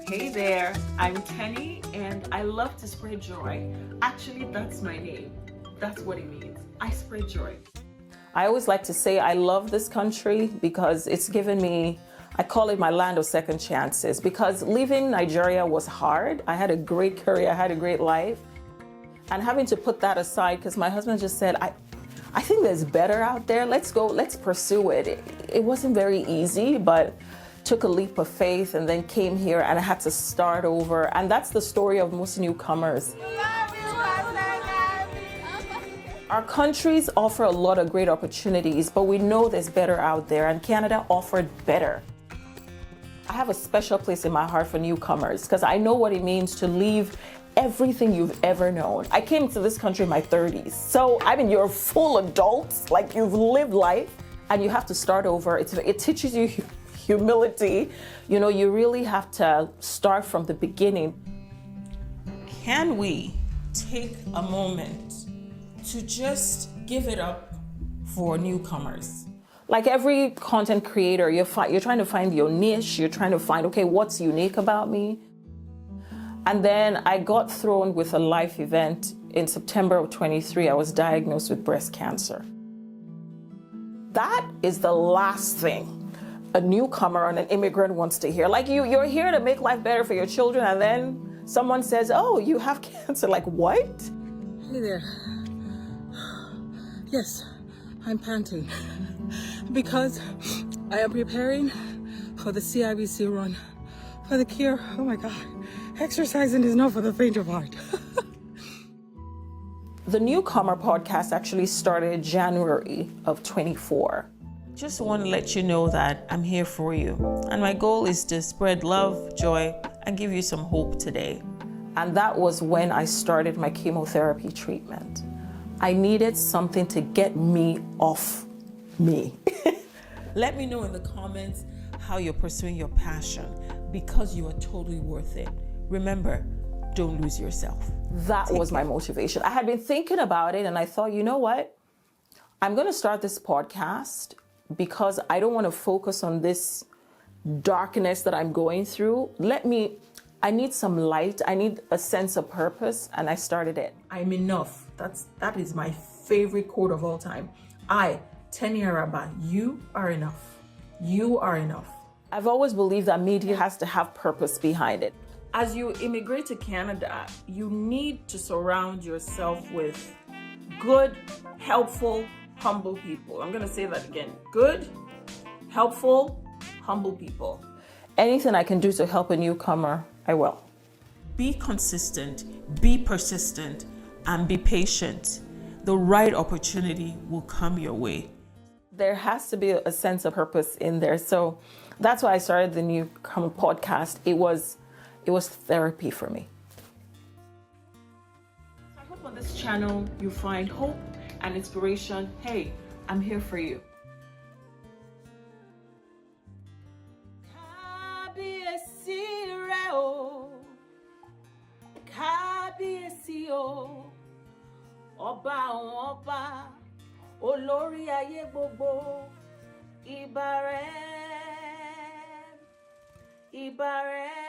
Hey there, I'm Teni and I love to spread joy. Actually, that's my name. That's what it means. I spread joy. I always like to say I love this country because it's given me, I call it my land of second chances, because leaving Nigeria was hard. I had a great career, I had a great life. And having to put that aside because my husband just said, I think there's better out there. Let's go, let's pursue it. It wasn't very easy, but took a leap of faith and then came here and I had to start over. And that's the story of most newcomers. Our countries offer a lot of great opportunities, but we know there's better out there, and Canada offered better. I have a special place in my heart for newcomers because I know what it means to leave everything you've ever known. I came to this country in my 30s. So, you're full adults, like you've lived life, and you have to start over. It teaches you humility. You know, you really have to start from the beginning. Can we take a moment to just give it up for newcomers? Like every content creator, you're trying to find your niche. You're trying to find, okay, what's unique about me? And then I got thrown with a life event in September of 23. I was diagnosed with breast cancer. That is the last thing a newcomer and an immigrant wants to hear. Like you're here to make life better for your children, and then someone says, oh, you have cancer. Like what? Hey there. Yes, I'm panting because I am preparing for the CIBC run for the cure. Oh my God, exercising is not for the faint of heart. The Newcomer Podcast actually started January of 24. Just want to let you know that I'm here for you. And my goal is to spread love, joy, and give you some hope today. And that was when I started my chemotherapy treatment. I needed something to get me off me. Let me know in the comments how you're pursuing your passion, because you are totally worth it. Remember, don't lose yourself. That was my motivation. I had been thinking about it and I thought, you know what? I'm going to start this podcast because I don't want to focus on this darkness that I'm going through. I need some light. I need a sense of purpose, and I started it. I'm enough. That is my favorite quote of all time. Teni Araba, you are enough. You are enough. I've always believed that media has to have purpose behind it. As you immigrate to Canada, you need to surround yourself with good, helpful, humble people. I'm going to say that again. Good, helpful, humble people. Anything I can do to help a newcomer, I will. Be consistent, be persistent, and be patient. The right opportunity will come your way. There has to be a sense of purpose in there. So that's why I started the Newcomer Podcast. It was therapy for me. I hope on this channel you find hope and inspiration. Hey, I'm here for you. Kábíyèsí o, ọba àwọn ọba, olórí ayé gbogbo, ìbà rẹ̀, ìbà rẹ̀.